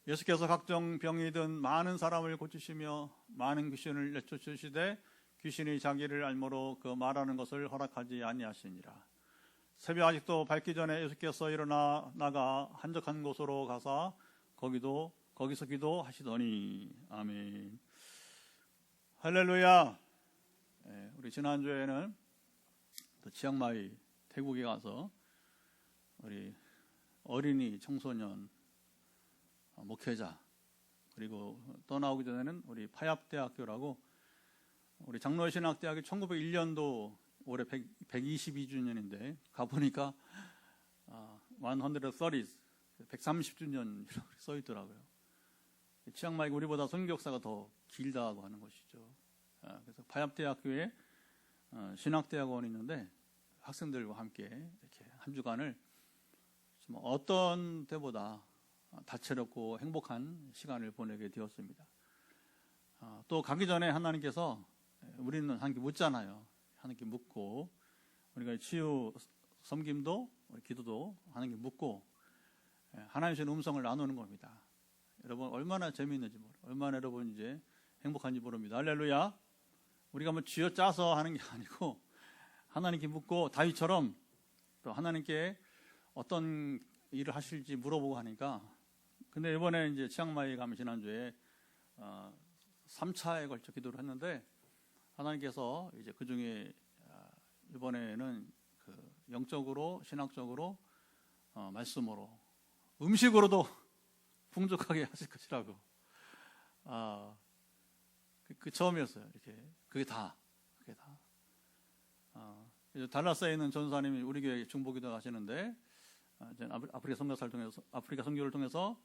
예수께서 각종 병이든 많은 사람을 고치시며 많은 귀신을 내쫓으시되 귀신이 자기를 알므로 그 말하는 것을 허락하지 아니하시니라. 새벽 아직도 밝기 전에 예수께서 일어나 나가 한적한 곳으로 가사 거기서 기도하시더니. 아멘. 할렐루야. 우리 지난주에는 또 치앙마이 태국에 가서 우리 어린이 청소년 목회자, 그리고 떠나오기 전에는 우리 파얏대학교라고 우리 장로의 신학대학이 1901년도 올해 122주년인데 가보니까 130주년이라고 써 있더라고요. 치앙마이가 우리보다 선교역사가 더 길다고 하는 것이죠. 그래서 파얏대학교에 신학대학원이 있는데 학생들과 함께 이렇게 한 주간을 좀 어떤 때보다 다채롭고 행복한 시간을 보내게 되었습니다. 또 가기 전에 하나님께서, 우리는 하나님께 묻잖아요. 하나님께 묻고, 우리가 치유 섬김도 기도도 하나님께 묻고 하나님 주시는 음성을 나누는 겁니다. 여러분 얼마나 재미있는지 얼마나 여러분 이제 행복한지 모릅니다. 할렐루야. 우리가 뭐 쥐어짜서 하는 게 아니고 하나님께 묻고, 다윗처럼 또 하나님께 어떤 일을 하실지 물어보고 하니까. 근데 이번에 이제 치앙마이 가면 지난주에 3차에 걸쳐 기도를 했는데 하나님께서 이제 그 중에 이번에는 그 영적으로 신학적으로 말씀으로 음식으로도 풍족하게 하실 것이라고. 그 처음이었어요. 이렇게 그게 다. 달라스에 있는 전사님이 우리 교회 중보기도 하시는데 아프리카 선교를 통해서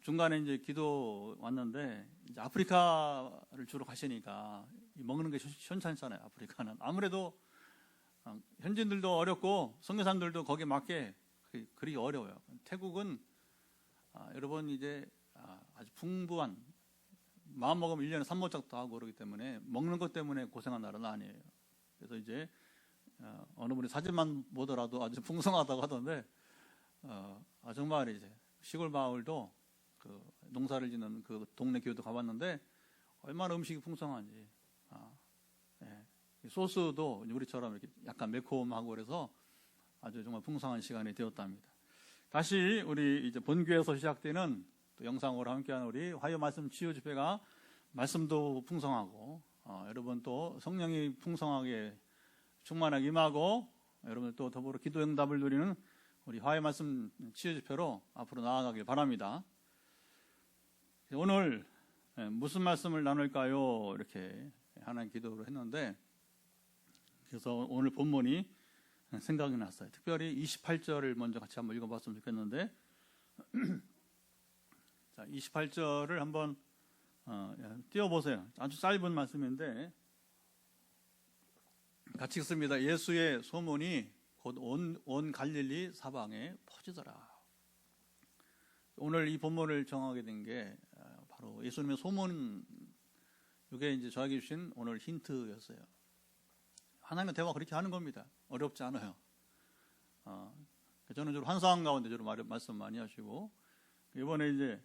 중간에 이제 기도 왔는데 이제 아프리카를 주로 가시니까 먹는 게 시원찮잖아요. 아프리카는 아무래도 현지인들도 어렵고 선교사님들도 거기에 맞게 그리 어려워요. 태국은 여러분 이제 아주 풍부한, 마음 먹으면 1년에 산모작도 하고 그러기 때문에 먹는 것 때문에 고생한 나라는 아니에요. 그래서 이제 어느 분이 사진만 보더라도 아주 풍성하다고 하던데 정말 이제 시골 마을도 그 농사를 짓는 그 동네 교회도 가봤는데 얼마나 음식이 풍성한지. 소스도 우리처럼 이렇게 약간 매콤하고 그래서 아주 정말 풍성한 시간이 되었답니다. 다시 우리 이제 본교에서 시작되는 또 영상으로 함께하는 우리 화요 말씀 치유 집회가 말씀도 풍성하고 여러분 또 성령이 풍성하게 충만하게 임하고 여러분 또 더불어 기도 응답을 누리는 우리 화요 말씀 치유 집회로 앞으로 나아가길 바랍니다. 오늘 무슨 말씀을 나눌까요? 이렇게 하나님 기도를 했는데, 그래서 오늘 본문이 생각이 났어요. 특별히 28절을 먼저 같이 한번 읽어봤으면 좋겠는데, 자, 28절을 한번 띄워보세요. 아주 짧은 말씀인데 같이 읽습니다. 예수의 소문이 곧 온 갈릴리 사방에 퍼지더라. 오늘 이 본문을 정하게 된 게 바로 예수님의 소문, 이게 이제 저에게 주신 오늘 힌트였어요. 하나님과 대화 그렇게 하는 겁니다. 어렵지 않아요. 저는 주로 환상 가운데 주로 말씀 많이 하시고, 이번에 이제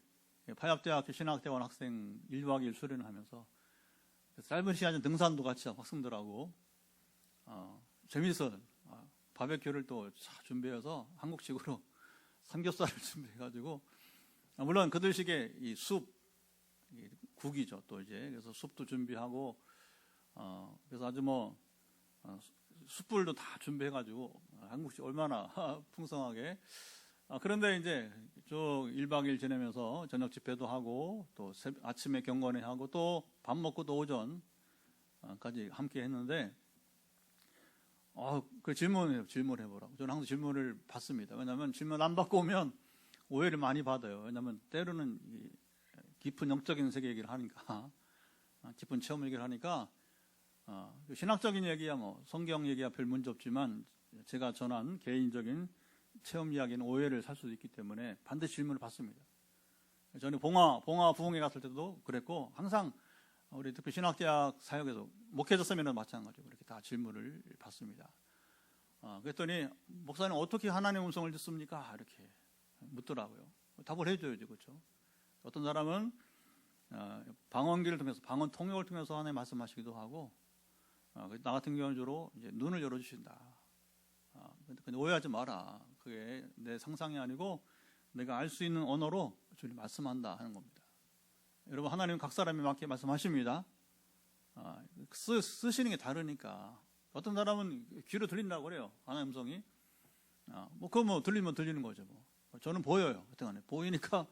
파얏대학교 신학대원 학생 1박 2일 수련을 하면서 짧은 시간에 등산도 같이 학생들하고 재미있어요. 바베큐를 또 준비해서 한국식으로 삼겹살을 준비해가지고, 물론 그들식의 이 국이죠. 또 이제 그래서 숲도 준비하고, 그래서 아주 숯불도 다 준비해가지고 한국식 얼마나 풍성하게. 그런데 이제 쭉 1박 2일 지내면서 저녁 집회도 하고 또 아침에 경건회 하고 또 밥 먹고 또 오전까지 함께 했는데, 그 질문을 해보라고. 저는 항상 질문을 받습니다. 왜냐하면 질문 안 받고 오면 오해를 많이 받아요. 왜냐하면 때로는 깊은 영적인 세계 얘기를 하니까, 깊은 체험 얘기를 하니까, 신학적인 얘기야 성경 얘기야 별 문제 없지만 제가 전한 개인적인 체험 이야기는 오해를 살 수도 있기 때문에 반드시 질문을 받습니다. 저는 봉화 부흥회 갔을 때도 그랬고, 항상 우리 특히 신학대학 사역에서 목회자 세미나도 마찬가지로 그렇게 다 질문을 받습니다. 그랬더니 목사님 어떻게 하나님의 음성을 듣습니까? 이렇게 묻더라고요. 답을 해줘야죠, 그렇죠? 어떤 사람은 방언기를 통해서, 방언 통역을 통해서 하나님 말씀하시기도 하고, 나 같은 경우는 주로 이제 눈을 열어주신다. 근데 오해하지 마라. 그게 내 상상이 아니고 내가 알 수 있는 언어로 주님 말씀한다 하는 겁니다. 여러분, 하나님은 각 사람에 맞게 말씀하십니다. 쓰시는 게 다르니까. 어떤 사람은 귀로 들린다고 그래요. 하나님 음성이. 그거 뭐 들리면 들리는 거죠. 뭐. 저는 보여요. 그때간에 보이니까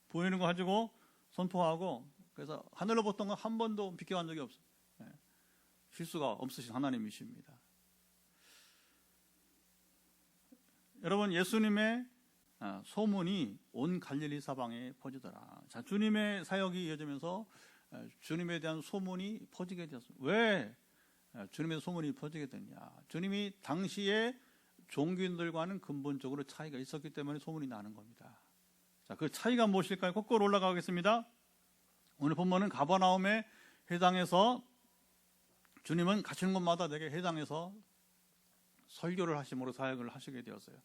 보이는 거 가지고 선포하고, 그래서 하늘로 보던 건 한 번도 비껴간 적이 없어요. 실수가 없으신 하나님이십니다. 여러분, 예수님의 소문이 온 갈릴리 사방에 퍼지더라. 자, 주님의 사역이 이어지면서 주님에 대한 소문이 퍼지게 되었습니다. 왜 주님의 소문이 퍼지게 됐냐? 주님이 당시에 종교인들과는 근본적으로 차이가 있었기 때문에 소문이 나는 겁니다. 자, 그 차이가 무엇일까요? 거꾸로 올라가겠습니다. 오늘 본문은 가버나움에 해당해서 주님은 가시는 곳마다 내게 해당해서 설교를 하심으로 사역을 하시게 되었어요.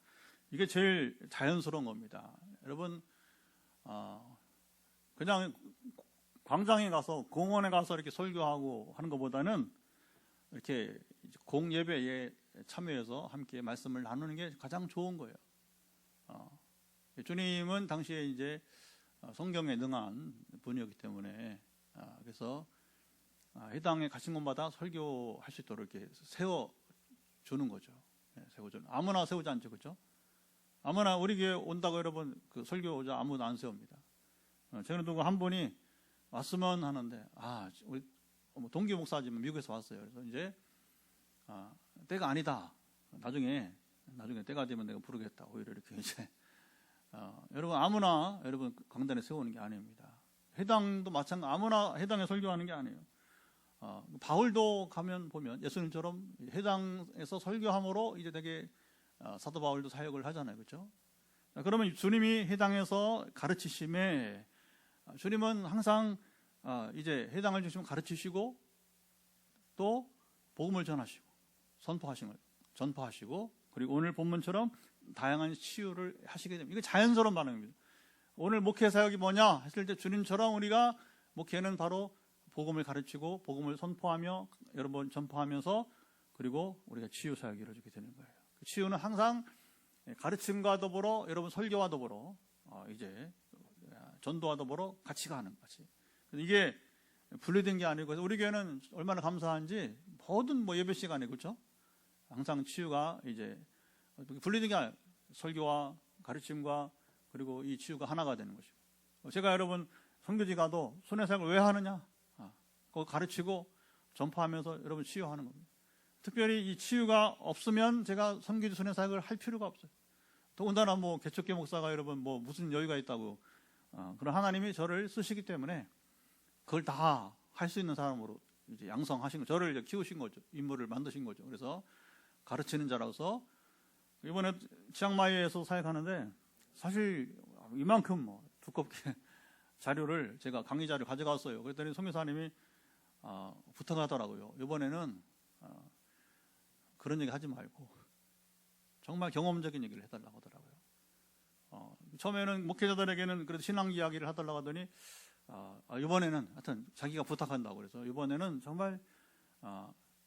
이게 제일 자연스러운 겁니다. 여러분, 그냥 광장에 가서, 공원에 가서 이렇게 설교하고 하는 것보다는 이렇게 공예배에 참여해서 함께 말씀을 나누는 게 가장 좋은 거예요. 주님은 당시에 이제 성경에 능한 분이었기 때문에, 그래서 해당에 가신 곳마다 설교할 수 있도록 이렇게 세워주는 거죠. 세워주는. 아무나 세우지 않죠, 그렇죠? 아무나 우리 교회 온다고 여러분 그 설교자 아무도 안 세웁니다. 최근에 누구 한 분이 왔으면 하는데, 우리 동기 목사지만 미국에서 왔어요. 그래서 이제 때가 아니다. 나중에 때가 되면 내가 부르겠다. 오히려 이렇게 이제 여러분, 아무나 여러분 강단에 세우는 게 아닙니다. 해당도 마찬가지, 아무나 해당에 설교하는 게 아니에요. 바울도 가면 보면 예수님처럼 해당에서 설교함으로 이제 되게 사도 바울도 사역을 하잖아요, 그렇죠? 그러면 주님이 해당에서 가르치심에, 주님은 항상 이제 해당을 주시면 가르치시고 또 복음을 전하시고 전파하시고, 그리고 오늘 본문처럼 다양한 치유를 하시게 됩니다. 이게 자연스러운 반응입니다. 오늘 목회 사역이 뭐냐 했을 때 주님처럼 우리가 목회는 바로 복음을 가르치고 복음을 선포하며 여러 번 전파하면서, 그리고 우리가 치유 사역이 이루어지게 되는 거예요. 그 치유는 항상 가르침과 더불어, 여러분 설교와 더불어, 이제 전도와 더불어 같이 가는 거지. 이게 분리된 게 아니고, 우리 교회는 얼마나 감사한지 모든 예배 시간에, 그렇죠? 항상 치유가 이제 분리된 게 아니라 설교와 가르침과 그리고 이 치유가 하나가 되는 것이고, 제가 여러분 선교지 가도 순회사역을 왜 하느냐? 그거 가르치고 전파하면서 여러분 치유하는 겁니다. 특별히 이 치유가 없으면 제가 선교지 순회사역을 할 필요가 없어요. 더군다나 개척교 목사가 여러분 무슨 여유가 있다고, 그런 하나님이 저를 쓰시기 때문에 그걸 다 할 수 있는 사람으로 이제 양성하신 거, 저를 이제 키우신 거죠. 인물을 만드신 거죠. 그래서 가르치는 자라서 이번에 치앙마이에서 사역하는데, 사실 이만큼 두껍게 자료를 제가 강의 자료 가져갔어요. 그랬더니 선교사님이 부탁하더라고요. 이번에는 그런 얘기 하지 말고 정말 경험적인 얘기를 해달라고 하더라고요. 처음에는 목회자들에게는 그래도 신앙 이야기를 해달라고 하더니 이번에는 하여튼 자기가 부탁한다고 그래서 이번에는 정말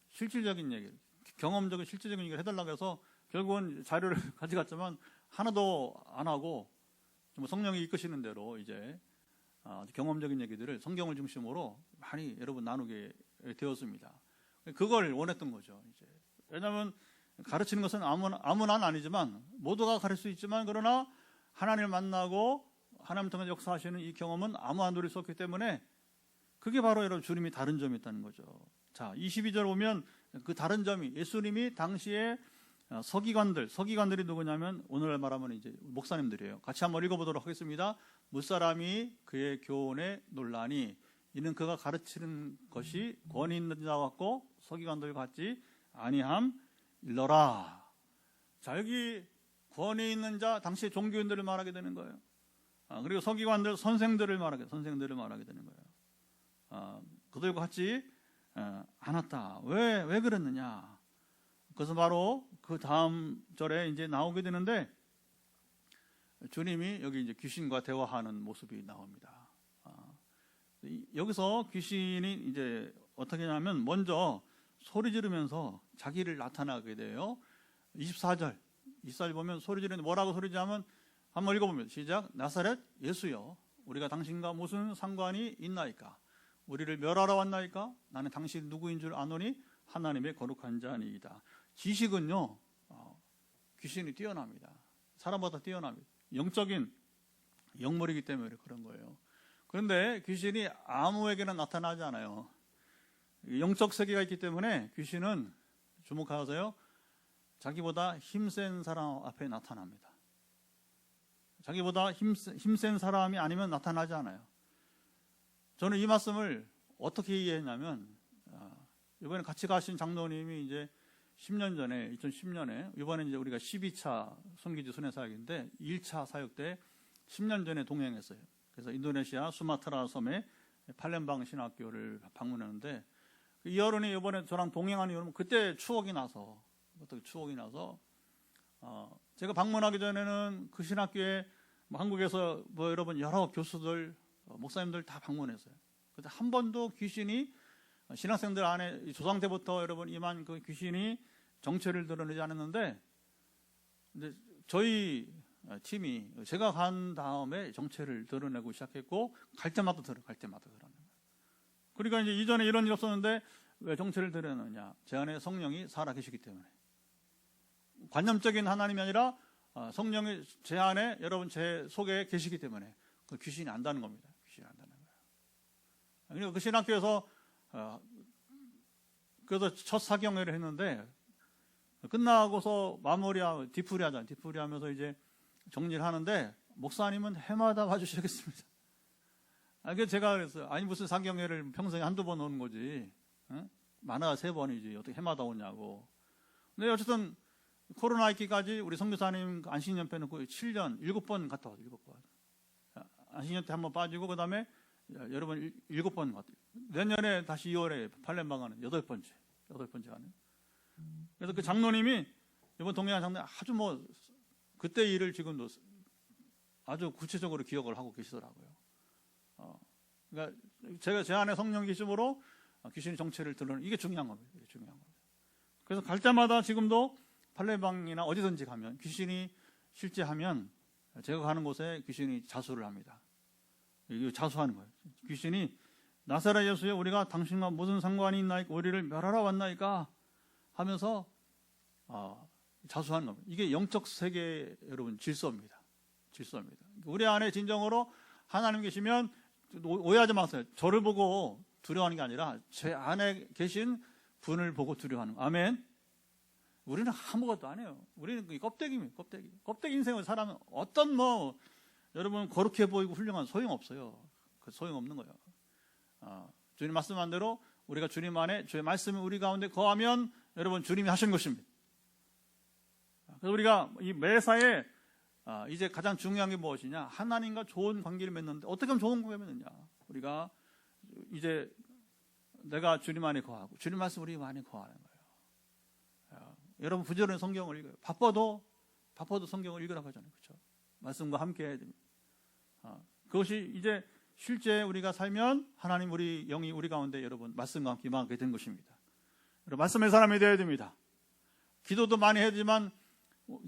실질적인 얘기, 경험적인 실질적인 얘기를 해달라고 해서 결국은 자료를 가져갔지만 하나도 안 하고 성령이 이끄시는 대로 이제 경험적인 얘기들을 성경을 중심으로 많이 여러분 나누게 되었습니다. 그걸 원했던 거죠. 이제 왜냐하면 가르치는 것은 아무나는 아니지만 모두가 가르칠 수 있지만, 그러나 하나님을 만나고 하나님 통해서 역사하시는 이 경험은 아무나 누릴 수 없기 때문에, 그게 바로 여러분 주님이 다른 점이 있다는 거죠. 자, 22절 보면 그 다른 점이, 예수님이 당시에 서기관들이 누구냐면 오늘날 말하면 이제 목사님들이에요. 같이 한번 읽어보도록 하겠습니다. 무사람이 그의 교훈에 놀라니 이는 그가 가르치는 것이 권위 있는 자 같고 서기관들 같지 아니함 일러라. 자, 여기 권위 있는 자, 당시 종교인들을 말하게 되는 거예요. 그리고 서기관들, 선생들을 말하게 되는 거예요. 그들과 같이 않았다. 왜 그랬느냐? 그것은 바로 그 다음 절에 이제 나오게 되는데, 주님이 여기 이제 귀신과 대화하는 모습이 나옵니다. 여기서 귀신이 이제 어떻게 하냐면 먼저 소리 지르면서 자기를 나타나게 돼요. 24절 보면 소리 지르는데 뭐라고 소리 지르면 한번 읽어보면 시작. 나사렛 예수여, 우리가 당신과 무슨 상관이 있나이까? 우리를 멸하러 왔나이까? 나는 당신 누구인 줄 아노니 하나님의 거룩한 자니이다. 지식은요, 귀신이 뛰어납니다. 사람보다 뛰어납니다. 영적인 영물이기 때문에 그런 거예요. 그런데 귀신이 아무에게나 나타나지 않아요. 영적 세계가 있기 때문에 귀신은 주목하세요. 자기보다 힘센 사람 앞에 나타납니다. 자기보다 힘센 사람이 아니면 나타나지 않아요. 저는 이 말씀을 어떻게 이해했냐면, 이번에 같이 가신 장로님이 이제 10년 전에, 2010년에, 이번에 이제 우리가 12차 선기지 순회 사역인데, 1차 사역 때 10년 전에 동행했어요. 그래서 인도네시아 수마트라 섬에 팔렘방 신학교를 방문했는데, 이 여론이 이번에 저랑 동행하는 여러분, 그때 추억이 나서, 제가 방문하기 전에는 그 신학교에 한국에서 여러분 여러 교수들, 목사님들 다 방문했어요. 근데 한 번도 귀신이 신학생들 안에 조상 때부터 여러분 임한 그 귀신이 정체를 드러내지 않았는데, 근데 저희 팀이 제가 간 다음에 정체를 드러내고 시작했고, 갈 때마다 드러내요. 그러니까 이제 이전에 이런 일이 없었는데 왜 정체를 드러내느냐? 제 안에 성령이 살아 계시기 때문에. 관념적인 하나님이 아니라 성령이 제 안에, 여러분 제 속에 계시기 때문에 그 귀신이 안다는 겁니다. 귀신이 안다는 거예요. 그러니까 그 신학교에서 그래서 첫 사경회를 했는데, 끝나고서 디프리 하면서 이제 정리를 하는데, 목사님은 해마다 와주시겠습니다. 그래서 제가 그랬어요. 아니 무슨 사경회를 평생에 한두 번 오는 거지, 많아야 3번이지 어떻게 해마다 오냐고. 근데 어쨌든 코로나 있기까지 우리 선교사님 안식년회는 거의 7년 7번 갔다 왔어요. 7번. 안식년 때 한번 빠지고, 그 다음에 여러분 7번 갔다. 내년에 다시 2월에 팔렘방 가는 8번째 가는. 그래서 그 장로님이, 이번 동행한 장로님 아주 그때 일을 지금도 아주 구체적으로 기억을 하고 계시더라고요. 그러니까 제 안에 성령 계심으로 귀신의 정체를 드러내는, 이게 중요한 겁니다. 그래서 갈 때마다 지금도 팔레방이나 어디든지 가면 귀신이 실제하면 제가 가는 곳에 귀신이 자수를 합니다. 이거 자수하는 거예요. 귀신이 나사렛 예수여, 우리가 당신과 무슨 상관이 있나이까? 우리를 멸하러 왔나이까? 하면서 자수하는 겁니다. 이게 영적 세계 여러분 질서입니다. 우리 안에 진정으로 하나님 계시면 오해하지 마세요. 저를 보고 두려워하는 게 아니라 제 안에 계신 분을 보고 두려워하는 거예요. 아멘. 우리는 아무것도 안 해요. 우리는 껍데기입니다. 껍데기 인생을 살아면 어떤 여러분 거룩해 보이고 훌륭한 소용없어요. 그 소용없는 거예요. 주님 말씀한 대로 우리가 주님 안에 주의 말씀이 우리 가운데 거하면 여러분 주님이 하신 것입니다. 그래서 우리가 이 매사에 이제 가장 중요한 게 무엇이냐? 하나님과 좋은 관계를 맺는데 어떻게 하면 좋은 관계를 맺느냐? 우리가 이제 내가 주님 안에 거하고 주님 말씀 우리 안에 거하는 거예요. 여러분 부지런히 성경을 읽어요. 바빠도 성경을 읽으라고 하잖아요. 그렇죠? 말씀과 함께 해야 됩니다. 그것이 이제 실제 우리가 살면 하나님 우리 영이 우리 가운데 여러분 말씀과 함께 임하게 된 것입니다. 여러분 말씀의 사람이 되어야 됩니다. 기도도 많이 해야 되지만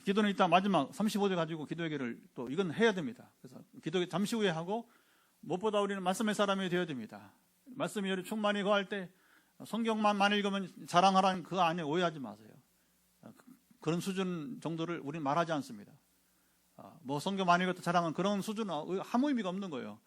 기도는 이따 마지막 35절 가지고 기도회개를 또 이건 해야 됩니다. 그래서 기도회 잠시 후에 하고, 무엇보다 우리는 말씀의 사람이 되어야 됩니다. 말씀이 여기 충만히 거할 때 성경만 많이 읽으면 자랑하라는 그 안에 오해하지 마세요. 그런 수준 정도를 우리는 말하지 않습니다. 성경 많이 읽었다 자랑은 그런 수준은 아무 의미가 없는 거예요.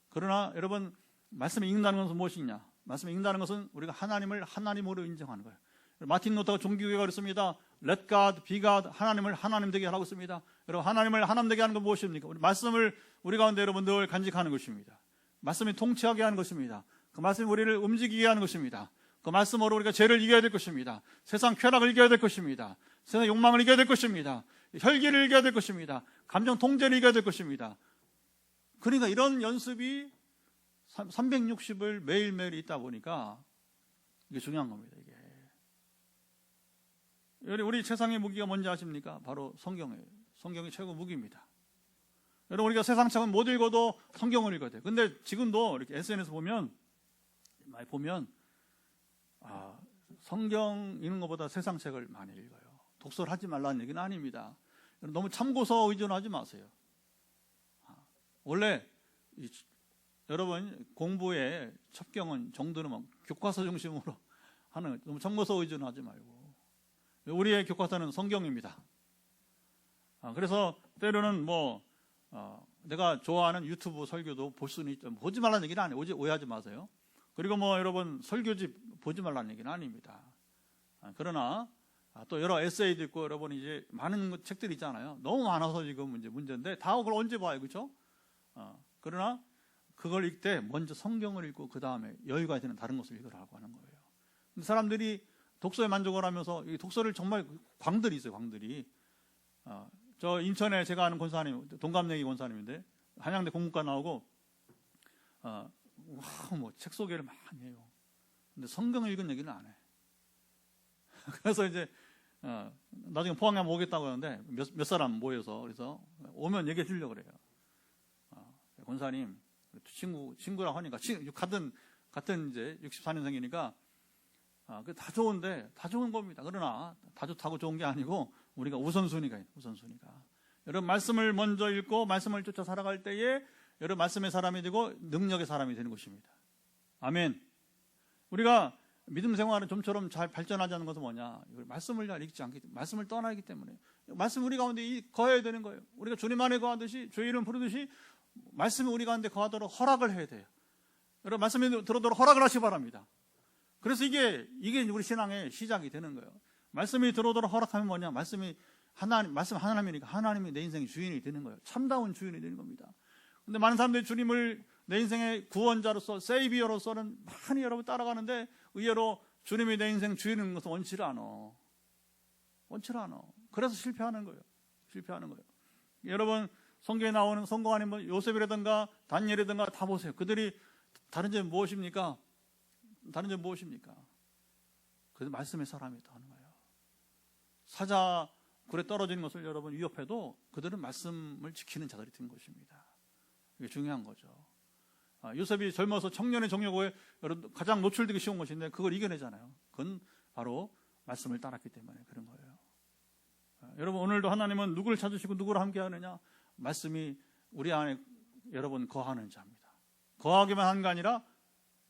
그러나 여러분 말씀을 읽는다는 것은 무엇이냐? 말씀을 읽는다는 것은 우리가 하나님을 하나님으로 인정하는 거예요. 마틴 루터가 종교개혁을 그랬습니다. Let God be God, 하나님을 하나님 되게 하라고 했습니다. 여러분 하나님을 하나님 되게 하는 건 무엇입니까? 우리 말씀을 우리 가운데 여러분 늘 간직하는 것입니다. 말씀이 통치하게 하는 것입니다. 그 말씀이 우리를 움직이게 하는 것입니다. 그 말씀으로 우리가 죄를 이겨야 될 것입니다. 세상 쾌락을 이겨야 될 것입니다. 세상 욕망을 이겨야 될 것입니다. 혈기를 이겨야 될 것입니다. 감정 통제를 이겨야 될 것입니다. 그러니까 이런 연습이 360을 매일매일 있다 보니까 이게 중요한 겁니다. 이게. 우리 세상의 무기가 뭔지 아십니까? 바로 성경이에요. 성경이 최고 무기입니다. 여러분, 우리가 세상 책은 못 읽어도 성경을 읽어야 돼요. 근데 지금도 이렇게 SNS 보면, 많이 보면, 성경 읽는 것보다 세상 책을 많이 읽어요. 독서를 하지 말라는 얘기는 아닙니다. 너무 참고서 의존하지 마세요. 원래 여러분 공부의 첩경은 정도는 교과서 중심으로 하는, 너무 참고서 의존하지 말고, 우리의 교과서는 성경입니다. 그래서 때로는 내가 좋아하는 유튜브 설교도 볼 수는 있죠. 보지 말라는 얘기는 아니에요. 오해하지 마세요. 그리고 여러분 설교집 보지 말라는 얘기는 아닙니다. 그러나 또 여러 에세이도 있고, 여러분 이제 많은 책들이 있잖아요. 너무 많아서 지금 문제인데 다 그걸 언제 봐요, 그렇죠? 그러나 그걸 읽을 때 먼저 성경을 읽고 그 다음에 여유가 되는 다른 것을 읽으라고 하는 거예요. 근데 사람들이 독서에 만족을 하면서 이 독서를 정말 광들이 있어요, 광들이. 저 인천에 제가 아는 권사님, 동갑내기 권사님인데 한양대 공문과 나오고 책 소개를 많이 해요. 근데 성경을 읽은 얘기는 안 해. 그래서 이제 나중에 포항에 오겠다고 하는데 몇 사람 모여서, 그래서 오면 얘기해 주려고 그래요. 권사님, 친구라고 하니까 같은 이제 64년생이니까 다 좋은데, 다 좋은 겁니다. 그러나 다 좋다고 좋은 게 아니고 우리가 우선순위가 있는, 우선순위가. 여러분, 말씀을 먼저 읽고 말씀을 쫓아 살아갈 때에 여러분 말씀의 사람이 되고 능력의 사람이 되는 것입니다. 아멘. 우리가 믿음 생활은 좀처럼 잘 발전하지 않는 것은 뭐냐? 말씀을 잘 읽지 않기 때문에, 말씀을 떠나기 때문에. 말씀 우리 가운데 거해야 되는 거예요. 우리가 주님 안에 거하듯이, 주의 이름 부르듯이 말씀이 우리 가운데 거하도록 허락을 해야 돼요. 여러분, 말씀이 들어오도록 허락을 하시기 바랍니다. 그래서 이게 우리 신앙의 시작이 되는 거예요. 말씀이 들어오도록 허락하면 뭐냐? 말씀 하나님이니까 하나님이 내 인생의 주인이 되는 거예요. 참다운 주인이 되는 겁니다. 근데 많은 사람들이 주님을 내 인생의 구원자로서, 세이비어로서는 많이 여러분 따라가는데, 의외로 주님이 내 인생 주인인 것은 원치를 않아. 그래서 실패하는 거예요. 여러분, 성경에 나오는 성공하는 요셉이라든가 다니엘이라든가 다 보세요. 그들이 다른 점이 무엇입니까? 그래서 말씀의 사람이다 하는 거예요. 사자굴에 떨어지는 것을 여러분 위협해도 그들은 말씀을 지키는 자들이 된 것입니다. 이게 중요한 거죠. 요셉이 젊어서 청년의 정욕에 가장 노출되기 쉬운 것인데 그걸 이겨내잖아요. 그건 바로 말씀을 따랐기 때문에 그런 거예요. 여러분, 오늘도 하나님은 누구를 찾으시고 누구를 함께 하느냐? 말씀이 우리 안에 여러분 거하는 자입니다. 거하기만 한 게 아니라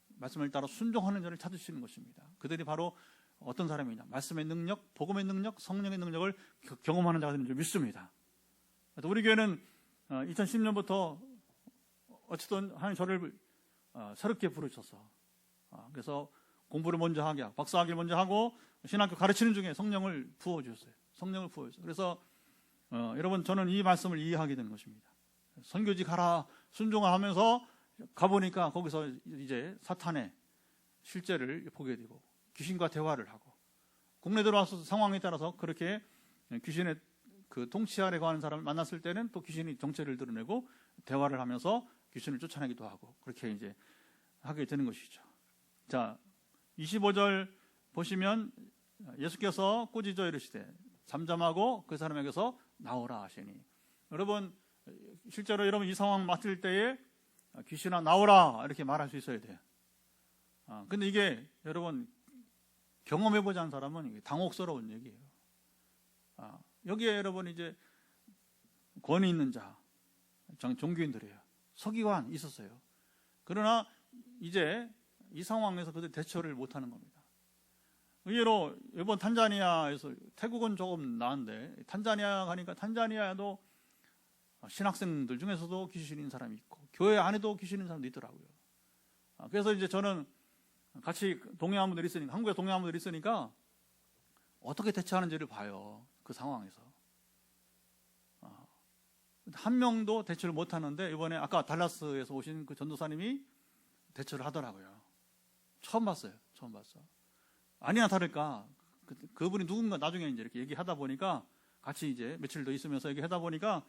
말씀을 따라 순종하는 자를 찾으시는 것입니다. 그들이 바로 어떤 사람이냐? 말씀의 능력, 복음의 능력, 성령의 능력을 경험하는 자가 되는 줄 믿습니다. 우리 교회는 2010년부터 어쨌든 하나님 저를 새롭게 부르셔서, 그래서 공부를 먼저 하게 하고 박사학위를 먼저 하고 신학교 가르치는 중에 성령을 부어주셨어요. 그래서 여러분, 저는 이 말씀을 이해하게 되는 것입니다. 선교지 가라 순종하면서 가보니까 거기서 이제 사탄의 실제를 보게 되고 귀신과 대화를 하고, 국내 들어와서 상황에 따라서 그렇게 귀신의 그 통치 아래 거하는 사람을 만났을 때는 또 귀신이 정체를 드러내고 대화를 하면서 귀신을 쫓아내기도 하고, 그렇게 이제 하게 되는 것이죠. 자, 25절 보시면 예수께서 꾸짖어 이르시되 잠잠하고 그 사람에게서 나오라 하시니, 여러분 실제로 여러분 이 상황 맡을 때에 귀신아 나오라 이렇게 말할 수 있어야 돼요. 근데 이게 여러분 경험해보지 않은 사람은 이게 당혹스러운 얘기예요. 여기에 여러분 이제 권위 있는 자, 종교인들이에요. 서기관 있었어요. 그러나 이제 이 상황에서 그들 대처를 못하는 겁니다. 의외로 이번 탄자니아에서, 태국은 조금 나은데 탄자니아 가니까 탄자니아에도 신학생들 중에서도 귀신 있는 사람이 있고 교회 안에도 귀신 있는 사람도 있더라고요. 그래서 이제 저는 같이 동행한 분들이 있으니까, 한국에 동행한 분들이 있으니까 어떻게 대처하는지를 봐요. 그 상황에서 한 명도 대처를 못하는데, 이번에 아까 달라스에서 오신 그 전도사님이 대처를 하더라고요. 처음 봤어요. 아니나 다를까 그분이 누군가 나중에 이제 이렇게 얘기하다 보니까, 같이 이제 며칠 더 있으면서 얘기하다 보니까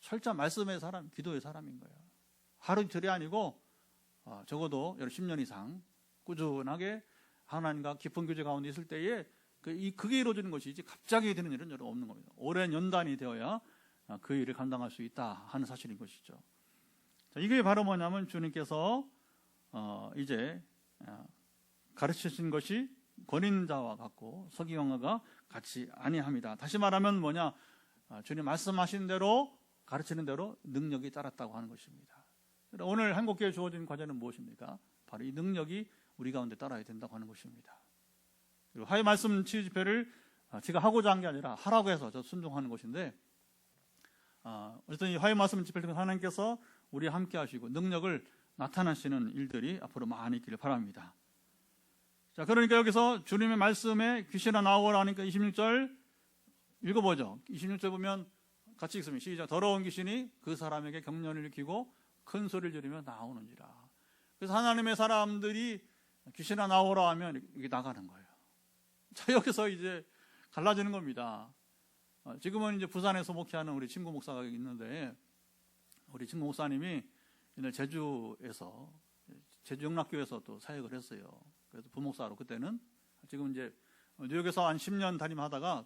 철저한 말씀의 사람, 기도의 사람인 거예요. 하루 이틀이 아니고 적어도 10년 이상 꾸준하게 하나님과 깊은 교제 가운데 있을 때에 그게 이루어지는 것이지 갑자기 되는 일은 없는 겁니다. 오랜 연단이 되어야 그 일을 감당할 수 있다 하는 사실인 것이죠. 자, 이게 바로 뭐냐면 주님께서 이제 가르치신 것이 권인자와 같고 서기관과 같이 아니합니다. 다시 말하면 뭐냐, 주님 말씀하신 대로 가르치는 대로 능력이 따랐다고 하는 것입니다. 오늘 한국교회에 주어진 과제는 무엇입니까? 바로 이 능력이 우리 가운데 따라야 된다고 하는 것입니다. 그리고 화해 말씀 치유 집회를 제가 하고자 한 게 아니라 하라고 해서 저 순종하는 것인데, 어쨌든 이 화해 말씀 집회를 통해 하나님께서 우리와 함께 하시고 능력을 나타나시는 일들이 앞으로 많이 있기를 바랍니다. 자, 그러니까 여기서 주님의 말씀에 귀신아 나오라 하니까 26절 읽어보죠. 26절 보면 같이 읽습니다. 시작. 더러운 귀신이 그 사람에게 경련을 일으키고 큰 소리를 지르며 나오는지라. 그래서 하나님의 사람들이 귀신아 나오라 하면 이게 나가는 거예요. 자, 여기서 이제 갈라지는 겁니다. 지금은 이제 부산에서 목회하는 우리 친구 목사가 있는데, 우리 친구 목사님이 옛날 제주에서 제주 영락교회에서 또 사역을 했어요. 그래서 부목사로 그때는. 지금 이제 뉴욕에서 한 10년 담임하다가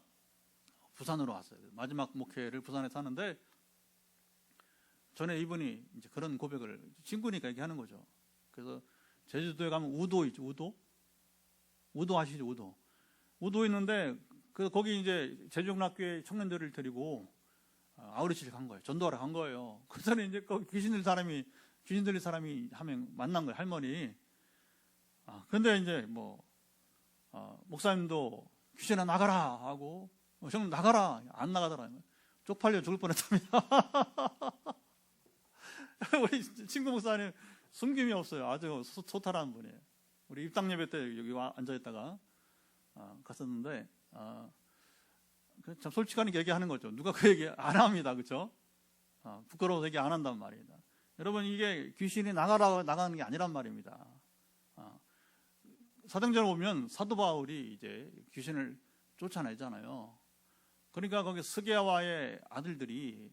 부산으로 왔어요. 마지막 목회를 부산에서 하는데, 전에 이분이 이제 그런 고백을, 친구니까 얘기하는 거죠. 그래서 제주도에 가면 우도 있죠. 우도 아시죠? 우도 있는데 거기 이제 제주영락교회 청년들을 데리고 아우리치를 간 거예요. 전도하러 간 거예요. 그래서 이제 거기 귀신 들린 사람이 한 명 만난 거예요. 할머니. 근데 이제 목사님도 귀신아 나가라 하고, 형 나가라, 안 나가더라. 쪽팔려 죽을 뻔했답니다. 우리 친구 목사님 숨김이 없어요. 아주 소탈한 분이에요. 우리 입당 예배 때 여기 앉아있다가 갔었는데, 참 솔직하게 얘기하는 거죠. 누가 그 얘기 안 합니다. 그렇죠? 부끄러워서 얘기 안 한단 말입니다. 여러분, 이게 귀신이 나가는 게 아니란 말입니다. 사도행전을 보면 사도 바울이 이제 귀신을 쫓아내잖아요. 그러니까 거기 스게와의 아들들이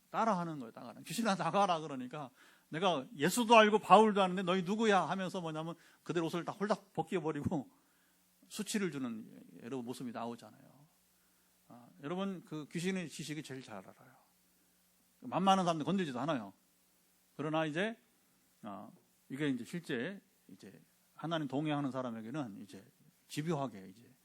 따라하는 거예요. 귀신아 나가라 그러니까, 내가 예수도 알고 바울도 아는데 너희 누구야 하면서 뭐냐면 그들 옷을 다 홀딱 벗겨버리고 수치를 주는 여러분 모습이 나오잖아요. 여러분, 그 귀신의 지식이 제일 잘 알아요. 만만한 사람들 건들지도 않아요. 그러나 이제 이게 이제 실제 이제 하나님 동행하는 사람에게는 이제 집요하게 이제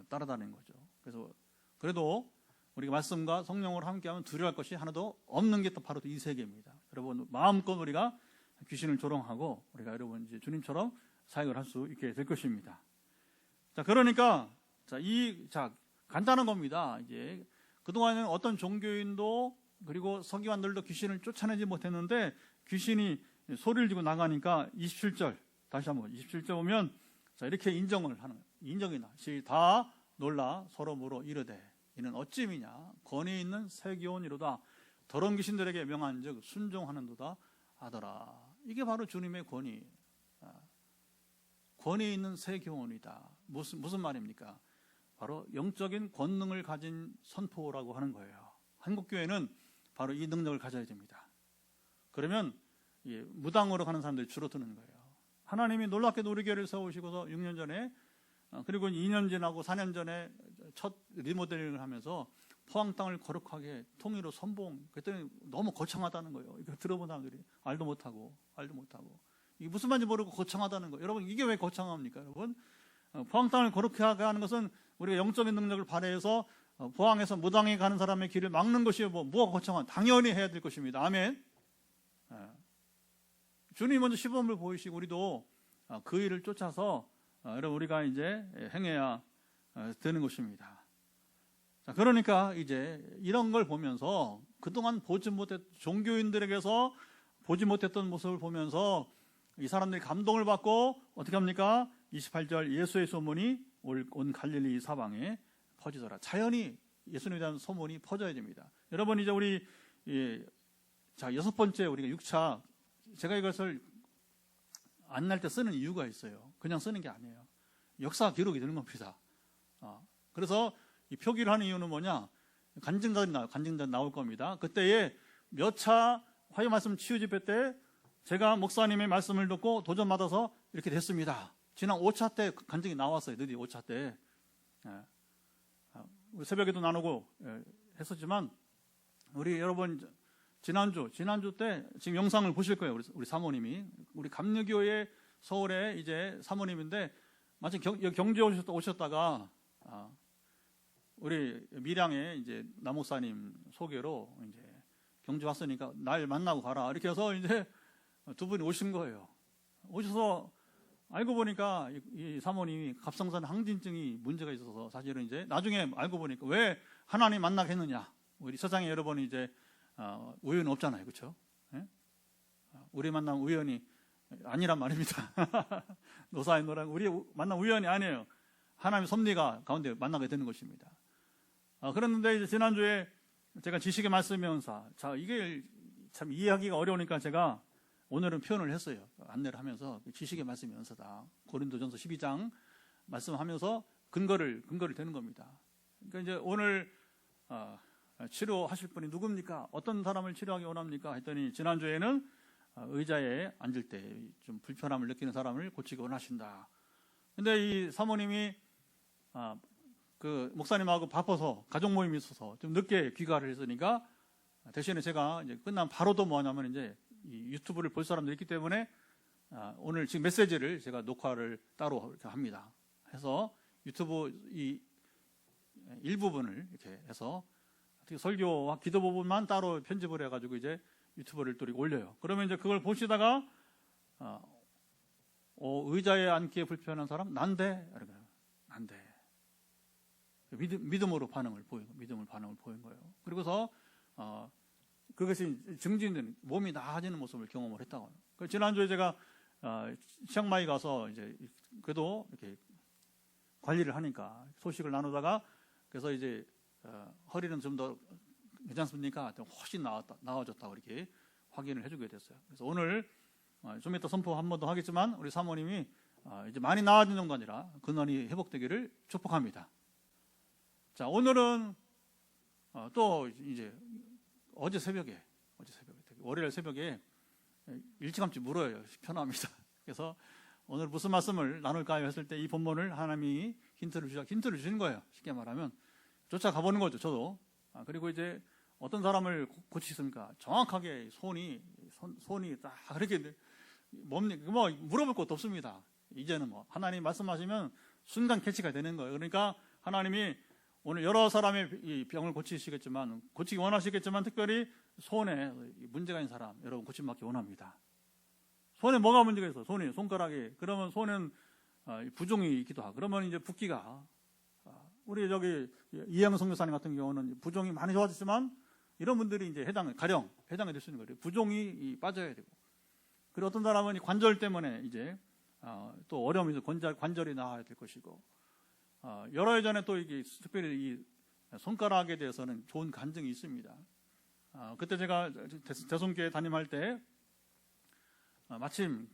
따라다니는 거죠. 그래서 그래도 우리가 말씀과 성령으로 함께하면 두려워할 것이 하나도 없는 게 또 바로 이 세계입니다. 여러분, 마음껏 우리가 귀신을 조롱하고 우리가 여러분 이제 주님처럼 사역을 할 수 있게 될 것입니다. 자, 그러니까 간단한 겁니다. 이제 그동안에는 어떤 종교인도 그리고 서기관들도 귀신을 쫓아내지 못했는데, 귀신이 소리를 지고 나가니까 27절 다시 한번 27절 보면 이렇게 인정을 하는, 인정이나 다 놀라 서로 물어 이르되 이는 어찌미냐 권위 있는 세교원이로다 더러운 귀신들에게 명한즉 순종하는도다 하더라. 이게 바로 주님의 권위 있는 세교원이다. 무슨 말입니까? 바로 영적인 권능을 가진 선포라고 하는 거예요. 한국교회는 바로 이 능력을 가져야 됩니다. 그러면 무당으로 가는 사람들이 줄어드는 거예요. 하나님이 놀랍게도 우리 교회를 세우시고서 6년 전에, 그리고 2년 지나고 4년 전에 첫 리모델링을 하면서 포항 땅을 거룩하게 통일로 선봉, 그랬더니 너무 거창하다는 거예요. 이거 들어본 사람들이 알도 못하고 이게 무슨 말인지 모르고 거창하다는 거예요. 여러분, 이게 왜 거창합니까? 여러분, 포항 땅을 거룩하게 하는 것은 우리가 영적인 능력을 발휘해서 포항에서 무당에 가는 사람의 길을 막는 것이 뭐가 거창한, 당연히 해야 될 것입니다. 아멘. 주님이 먼저 시범을 보이시고 우리도 그 일을 쫓아서 여러분 우리가 이제 행해야 되는 것입니다. 자, 그러니까 이제 이런 걸 보면서 그동안 종교인들에게서 보지 못했던 모습을 보면서 이 사람들이 감동을 받고 어떻게 합니까? 28절 예수의 소문이 온 갈릴리 사방에 퍼지더라. 자연히 예수님에 대한 소문이 퍼져야 됩니다. 여러분, 이제 우리 여섯 번째 우리가 6차, 제가 이것을 안날 때 쓰는 이유가 있어요. 그냥 쓰는 게 아니에요. 역사 기록이 되는 겁니다. 그래서 이 표기를 하는 이유는 뭐냐? 간증자들이 나올 겁니다. 그때에 몇 차 화요 말씀 치유 집회 때 제가 목사님의 말씀을 듣고 도전받아서 이렇게 됐습니다. 지난 5차 때 간증이 나왔어요. 드디어 5차 때. 우리 새벽에도 나누고 했었지만 우리 여러분 지난주 때 지금 영상을 보실 거예요. 우리 사모님이 우리 감리교회 서울에 이제 사모님인데 마침 경주에 오셨다가 우리 밀양에 이제 남목사님 소개로 이제 경주 왔으니까 날 만나고 가라 이렇게 해서 이제 두 분이 오신 거예요. 오셔서 알고 보니까 이 사모님이 갑상선 항진증이 문제가 있어서 사실은 이제 나중에 알고 보니까 왜 하나님 만나겠느냐. 우리 세상에 여러분 이제 우연은 없잖아요, 그렇죠? 예? 우리 만남 우연이 아니란 말입니다. 노사의 노랑 우리 만남 우연이 아니에요. 하나님의 섭리가 가운데 만나게 되는 것입니다. 그랬는데 이제 지난주에 제가 지식의 말씀 명사, 자 이게 참 이해하기가 어려우니까 제가 오늘은 표현을 했어요. 안내를 하면서 지식의 말씀 연서다. 고린도전서 12장 말씀하면서 근거를 되는 겁니다. 그러니까 이제 오늘 치료하실 분이 누굽니까? 어떤 사람을 치료하기 원합니까? 했더니 지난주에는 의자에 앉을 때 좀 불편함을 느끼는 사람을 고치기 원하신다. 근데 이 사모님이 그 목사님하고 바빠서 가족 모임이 있어서 좀 늦게 귀가를 했으니까 대신에 제가 이제 끝나면 바로도 뭐냐면 이제 이 유튜브를 볼 사람들이 있기 때문에 오늘 지금 메시지를 제가 녹화를 따로 이렇게 합니다. 해서 유튜브 이 일부분을 이렇게 해서 설교와 기도 부분만 따로 편집을 해가지고 이제 유튜브를 또 올려요. 그러면 이제 그걸 보시다가 의자에 앉기에 불편한 사람 난데 난데 믿음으로 반응을 보인 거예요. 그리고서 그것이 증진되는 몸이 나아지는 모습을 경험을 했다고. 지난주에 제가 치앙마이 가서 이제 그래도 이렇게 관리를 하니까 소식을 나누다가 그래서 이제 허리는 좀 더 괜찮습니까? 훨씬 나아졌다고 이렇게 확인을 해주게 됐어요. 그래서 오늘 좀 이따 선포 한 번 더 하겠지만 우리 사모님이 이제 많이 나아진 정도 아니라 근원이 회복되기를 축복합니다. 자, 오늘은 또 이제 어제 새벽에 월요일 새벽에 일찌감치 물어요. 편합니다. 그래서 오늘 무슨 말씀을 나눌까요? 했을 때 이 본문을 하나님이 힌트를 주시는 거예요. 쉽게 말하면 쫓아가 보는 거죠. 저도. 그리고 이제 어떤 사람을 고치십니까? 정확하게 손이 딱 그렇게 뭐 물어볼 것도 없습니다. 이제는 뭐 하나님 말씀하시면 순간 캐치가 되는 거예요. 그러니까 하나님이 오늘 여러 사람의 이 병을 고치기 원하시겠지만 특별히 손에 문제가 있는 사람 여러분 고침받기 원합니다. 손에 뭐가 문제가 있어? 손가락에. 그러면 손은 부종이 있기도 하고 그러면 이제 붓기가 우리 저기 이영 선교사님 같은 경우는 부종이 많이 좋아졌지만 이런 분들이 이제 가령 해당이 될 수 있는 거예요. 부종이 빠져야 되고 그리고 어떤 사람은 이 관절 때문에 이제 또 어려움이 있어 관절이 나아야 될 것이고 여러 해 전에 또 이게 특별히 이 손가락에 대해서는 좋은 간증이 있습니다. 그때 제가 대성교회 담임할 때 마침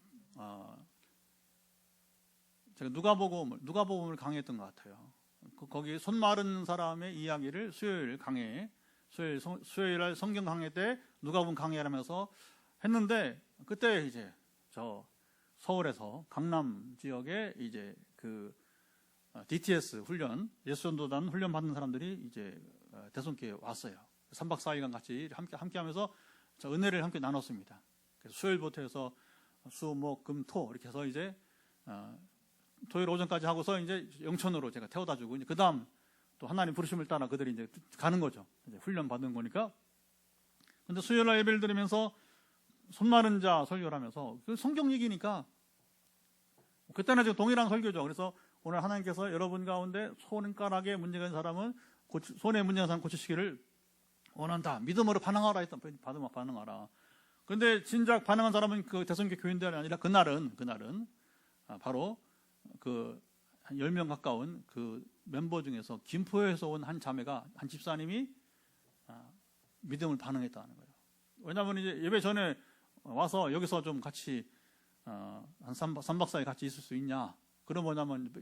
제가 누가복음을 강의했던 것 같아요. 거기 손 마른 사람의 이야기를 수요일 성경 강의 때 누가복음 강의하면서 했는데 그때 이제 저 서울에서 강남 지역에 이제 그 DTS 훈련, 예수전도단 훈련 받는 사람들이 이제 대성교회에 왔어요. 3박 4일간 같이 함께 하면서 저 은혜를 함께 나눴습니다. 그래서 수요일부터 해서 수, 목, 금, 토 이렇게 해서 이제 토요일 오전까지 하고서 이제 영천으로 제가 태워다 주고 이제 그다음 또 하나님 부르심을 따라 그들이 이제 가는 거죠. 이제 훈련 받는 거니까. 근데 수요일 날 예배를 드리면서 손 마른 자 설교를 하면서 그 성경 얘기니까 그때는 지금 동일한 설교죠. 그래서 오늘 하나님께서 여러분 가운데 손가락에 문제가 있는 사람은 손에 문제가 있는 사람 고치시기를 원한다. 믿음으로 반응하라 했던 반응하라. 근데 진작 반응한 사람은 그 대성교 교인들이 아니라 그날은 바로 그 한 10명 가까운 그 멤버 중에서 김포에서 온 한 자매가 한 집사님이 믿음을 반응했다는 거예요. 왜냐하면 이제 예배 전에 와서 여기서 좀 같이 한 3박 4일 같이 있을 수 있냐. 그럼 뭐냐면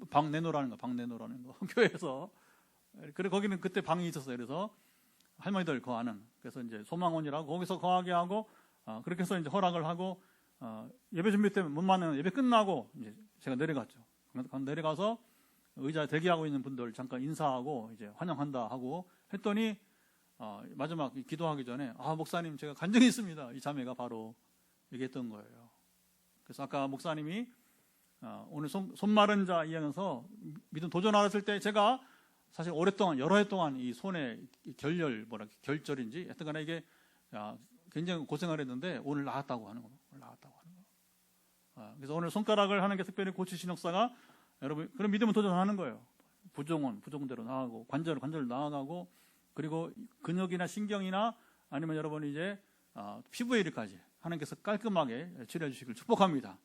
방 내놓으라는 거 교회에서. 그래 거기는 그때 방이 있었어요. 그래서 할머니들 거하는 그래서 이제 소망원이라고 거기서 거하게 하고 그렇게 해서 이제 허락을 하고 예배 준비 때문에 못 만나는 예배 끝나고 이제 제가 내려갔죠. 내려가서 의자에 대기하고 있는 분들 잠깐 인사하고 이제 환영한다 하고 했더니 마지막 기도하기 전에 목사님 제가 간증이 있습니다. 이 자매가 바로 얘기했던 거예요. 그래서 아까 목사님이 오늘 손 마른 자 이야기하면서 믿음 도전하셨을 때 제가 사실 오랫동안 여러 해 동안 이 손에 결절인지 하여튼간에 이게 굉장히 고생을 했는데 오늘 나았다고 하는 거예요. 그래서 오늘 손가락을 하나님께 특별히 고치신 역사가 여러분 그런 믿음을 도전하는 거예요. 부종대로 나아가고 관절 나아가고 그리고 근육이나 신경이나 아니면 여러분 이제 피부에 이르까지 하나님께서 깔끔하게 치료해 주시길 축복합니다.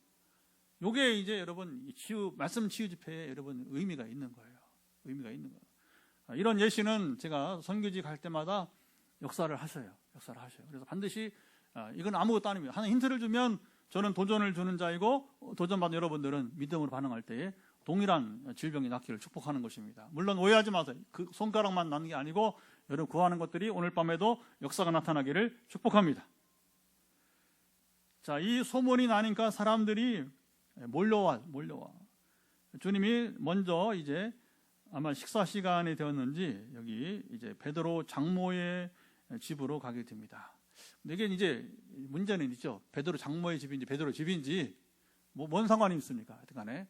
요게 이제 여러분 말씀 치유 집회에 여러분 의미가 있는 거예요. 이런 예시는 제가 선교지 갈 때마다 역사를 하셔요. 그래서 반드시 이건 아무것도 아닙니다. 하나 힌트를 주면 저는 도전을 주는 자이고 도전받은 여러분들은 믿음으로 반응할 때에 동일한 질병이 낫기를 축복하는 것입니다. 물론 오해하지 마세요. 그 손가락만 낫는 게 아니고 여러분 구하는 것들이 오늘 밤에도 역사가 나타나기를 축복합니다. 자, 이 소문이 나니까 사람들이 몰려와. 주님이 먼저 이제 아마 식사 시간이 되었는지 여기 이제 베드로 장모의 집으로 가게 됩니다. 근데 이게 이제 문제는 있죠. 베드로 장모의 집인지 베드로 집인지 뭔 상관이 있습니까? 하여튼간에.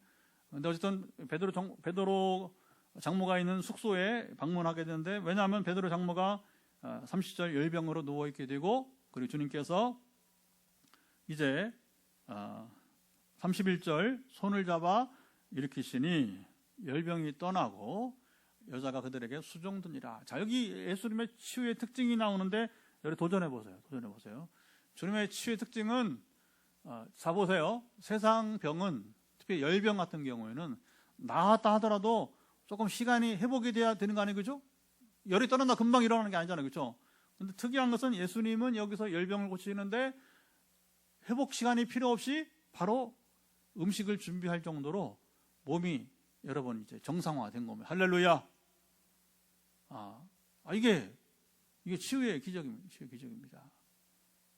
근데 어쨌든 베드로 장모가 있는 숙소에 방문하게 되는데 왜냐하면 베드로 장모가 30절 열병으로 누워 있게 되고 그리고 주님께서 이제 31절 손을 잡아 일으키시니 열병이 떠나고 여자가 그들에게 수종드니라. 자, 여기 예수님의 치유의 특징이 나오는데 여기 도전해 보세요. 주님의 치유의 특징은 자 보세요. 세상 병은 특히 열병 같은 경우에는 나았다 하더라도 조금 시간이 회복이 돼야 되는 거 아니에요, 그죠? 열이 떠난다 금방 일어나는 게 아니잖아요, 그죠? 근데 특이한 것은 예수님은 여기서 열병을 고치는데 회복 시간이 필요 없이 바로 음식을 준비할 정도로 몸이 여러분 이제 정상화된 겁니다. 할렐루야. 이게 치유의 기적입니다.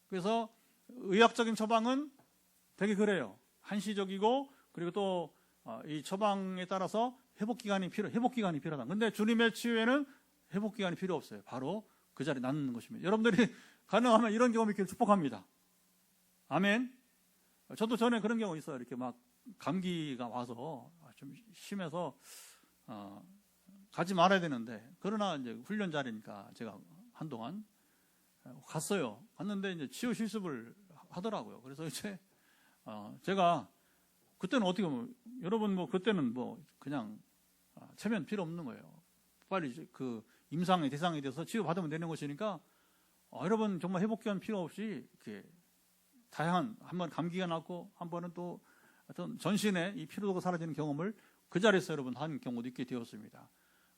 그래서 의학적인 처방은 되게 그래요. 한시적이고 그리고 또 이 처방에 따라서 회복 기간이 필요하다. 근데 주님의 치유에는 회복 기간이 필요 없어요. 바로 그 자리에 낫는 것입니다. 여러분들이 가능하면 이런 경험이 있기를 축복합니다. 아멘. 저도 전에 그런 경우 있어요. 이렇게 막 감기가 와서 좀 심해서 가지 말아야 되는데 그러나 이제 훈련 자리니까 제가 한동안 갔어요. 갔는데 이제 치유 실습을 하더라고요. 그래서 이제 제가 그때는 어떻게 보면 여러분 그때는 그냥 체면 필요 없는 거예요. 빨리 그 임상의 대상이 돼서 치유 받으면 되는 것이니까 여러분 정말 회복 기간 필요 없이 이렇게 다양한 한 번 감기가 났고 한 번은 또 어떤 전신에 이 피로도가 사라지는 경험을 그 자리에서 여러분 한 경우도 있게 되었습니다.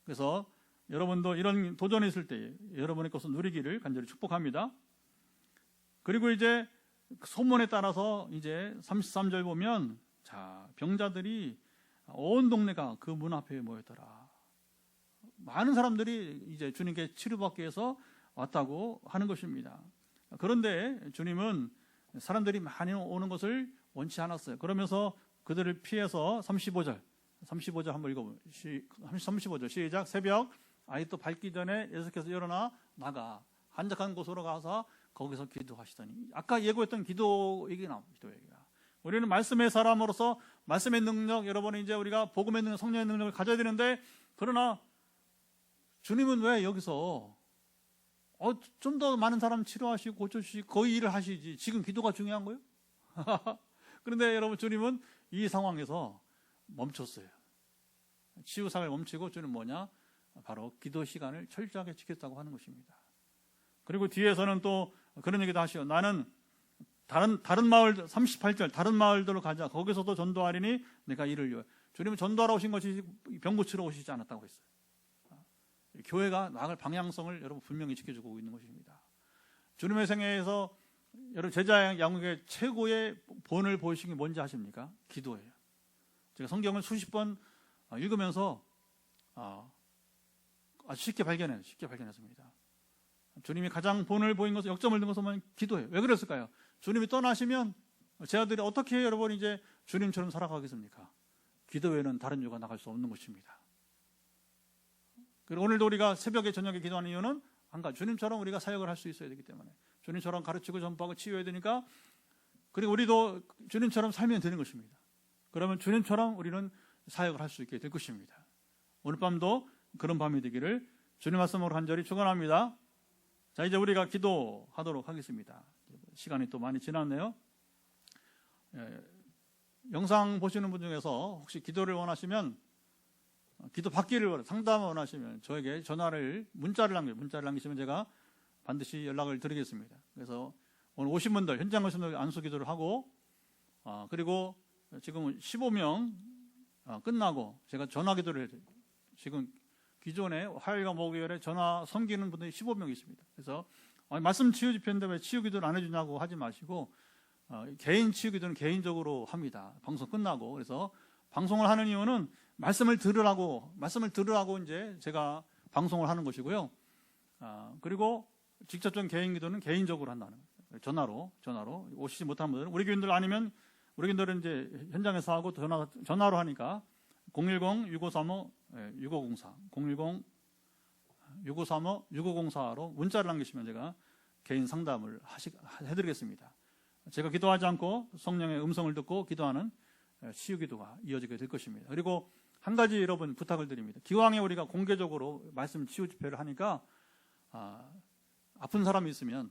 그래서 여러분도 이런 도전이 있을 때 여러분의 것을 누리기를 간절히 축복합니다. 그리고 이제 소문에 따라서 이제 33절 보면 자 병자들이 온 동네가 그 문 앞에 모였더라. 많은 사람들이 이제 주님께 치료받기 위해서 왔다고 하는 것입니다. 그런데 주님은 사람들이 많이 오는 것을 원치 않았어요. 그러면서 그들을 피해서 35절 한번 읽어보면 35절 시작. 새벽 아직도 밝기 전에 예수께서 일어나 나가 한적한 곳으로 가서 거기서 기도하시더니 아까 예고했던 기도 얘기가 나옵니다. 기도 얘기가. 우리는 말씀의 사람으로서 말씀의 능력, 여러분은 이제 우리가 복음의 능력, 성령의 능력을 가져야 되는데 그러나 주님은 왜 여기서 좀 더 많은 사람 치료하시고 고쳐주시고 거의 일을 하시지 지금 기도가 중요한 거예요? 그런데 여러분 주님은 이 상황에서 멈췄어요. 치유상을 멈추고 주는 뭐냐? 바로 기도 시간을 철저하게 지켰다고 하는 것입니다. 그리고 뒤에서는 또 그런 얘기도 하시오. 나는 다른 마을 38절 다른 마을들로 가자. 거기서도 전도하리니 내가 이를 위하여. 주님은 전도하러 오신 것이 병 고치러 오시지 않았다고 했어요. 교회가 나갈 방향성을 여러분 분명히 지켜주고 있는 것입니다. 주님의 생애에서 여러분 제자 양육의 최고의 본을 보이신 게 뭔지 아십니까? 기도예요. 제가 성경을 수십 번 읽으면서 아주 쉽게 발견했습니다. 주님이 가장 본을 보인 것은 역점을 둔 것은 기도예요. 왜 그랬을까요? 주님이 떠나시면 제 아들이 어떻게 여러분 이제 주님처럼 살아가겠습니까? 기도 외에는 다른 이유가 나갈 수 없는 것입니다. 그리고 오늘도 우리가 새벽에 저녁에 기도하는 이유는 주님처럼 우리가 사역을 할 수 있어야 되기 때문에 주님처럼 가르치고 전파하고 치유해야 되니까 그리고 우리도 주님처럼 살면 되는 것입니다. 그러면 주님처럼 우리는 사역을 할 수 있게 될 것입니다. 오늘 밤도 그런 밤이 되기를 주님 말씀으로 간절히 축원합니다. 자, 이제 우리가 기도하도록 하겠습니다. 시간이 또 많이 지났네요. 영상 보시는 분 중에서 혹시 기도를 원하시면 기도 받기를 상담을 원하시면 저에게 문자를 남기시면 제가 반드시 연락을 드리겠습니다. 그래서 오늘 오신 분들, 현장 오신 분들 안수 기도를 하고 그리고 지금 15명 끝나고 제가 전화 기도를 지금 기존에 화요일과 목요일에 전화 섬기는 분들이 15명 있습니다. 그래서 말씀 치유 집회인데 왜 치유 기도를 안 해주냐고 하지 마시고 개인 치유 기도는 개인적으로 합니다. 방송 끝나고. 그래서 방송을 하는 이유는 말씀을 들으라고 이제 제가 방송을 하는 것이고요. 그리고 직접적인 개인 기도는 개인적으로 한다는 거예요. 전화로 오시지 못한 분들은 우리 교인들 아니면 우리 교인들은 이제 현장에서 하고 전화로 하니까 010-6535-6504 010-6535-6504로 문자를 남기시면 제가 개인 상담을 해드리겠습니다. 제가 기도하지 않고 성령의 음성을 듣고 기도하는 치유 기도가 이어지게 될 것입니다. 그리고 한 가지 여러분 부탁을 드립니다. 기왕에 우리가 공개적으로 말씀 치유 집회를 하니까 아픈 사람이 있으면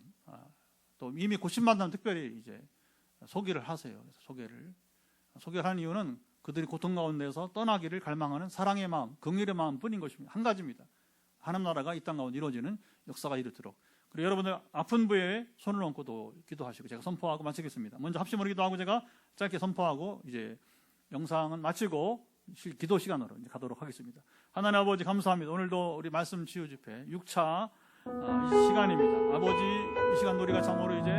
또 이미 고침받는 특별히 이제 소개를 하세요. 그래서 소개를 하는 이유는 그들이 고통 가운데서 떠나기를 갈망하는 사랑의 마음, 긍휼의 마음뿐인 것입니다. 한 가지입니다. 하나님 나라가 이 땅 가운데 이루어지는 역사가 이루도록. 그리고 여러분들 아픈 부에 손을 얹고 또 기도하시고 제가 선포하고 마치겠습니다. 먼저 합심으로 기도하고 제가 짧게 선포하고 이제 영상은 마치고 기도 시간으로 이제 가도록 하겠습니다. 하나님 아버지 감사합니다. 오늘도 우리 말씀 치유 집회 6차 이 시간입니다. 아버지 이 시간도 우리가 참으로 이제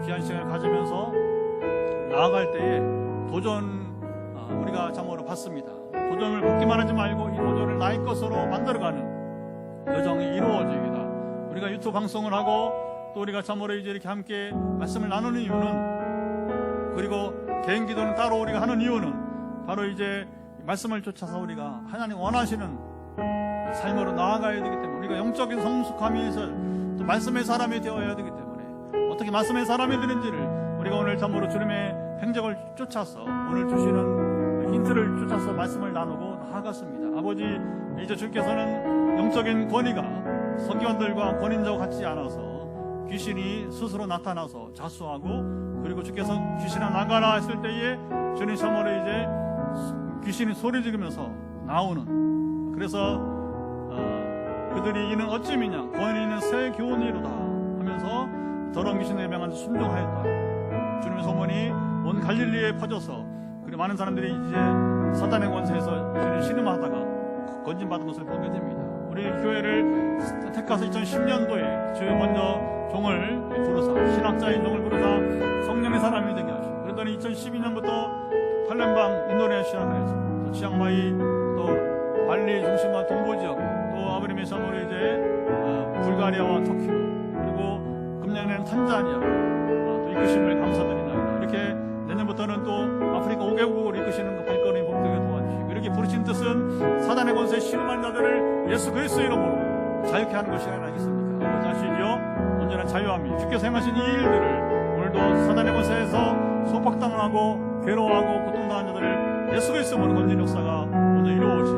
귀한 시간을 가지면서 나아갈 때에 도전 우리가 참으로 받습니다. 도전을 받기만 하지 말고 이 도전을 나의 것으로 만들어가는 여정이 이루어지기다. 우리가 유튜브 방송을 하고 또 우리가 참으로 이제 이렇게 함께 말씀을 나누는 이유는 그리고 개인 기도는 따로 우리가 하는 이유는 바로 이제 말씀을 쫓아서 우리가 하나님 원하시는 삶으로 나아가야 되기 때문에 우리가 영적인 성숙함이 있어 또 말씀의 사람이 되어야 되기 때문에 어떻게 말씀의 사람이 되는지를 우리가 오늘 참으로 주님의 행적을 쫓아서 오늘 주시는 힌트를 쫓아서 말씀을 나누고 나아갔습니다. 아버지 이제 주께서는 영적인 권위가 서기관들과 권인자와 같지 않아서 귀신이 스스로 나타나서 자수하고 그리고 주께서 귀신아 나가라 했을 때에 주님 참으로 이제 귀신이 소리 지르면서 나오는 그래서 그들이 이는 어찌미냐 권위 있는 새 교훈이로다 하면서 더러운 귀신을 예명한 순종하였다. 주님의 소문이 온 갈릴리에 퍼져서 그리고 많은 사람들이 이제 사단의 권세에서 주님 신음하다가 건진받은 것을 보게 됩니다. 우리 교회를 택하서 2010년도에 주여 먼저 종을 부르사 신학자인 종을 부르사 성령의 사람이 되게 하시고 그러더니 2012년부터 팔렘방 인도네시아에서 또 치앙마이 또 발리 중심과 동부지역 또 아브리메 샤모르 이제 불가리아와 터키 그리고 금년에는 탄자니아 또 이끄심을 감사드리나이다. 이렇게 내년부터는 또 아프리카 5개국을 이끄시는 발걸음이 복되게 도와주시고 이렇게 부르신 뜻은 사단의 권세에 신음한 자들을 예수 그리스도의 이름으로 자유케 하는 것이 아니겠습니까? 아버지 하시리여 온전한 자유함이 주께서 행하신 이 일들을 오늘도 사단의 권세에서 소박당하고 괴로워하고 고통당한 자들을 예수 그리스도로 건진 역사가 오늘 이루어지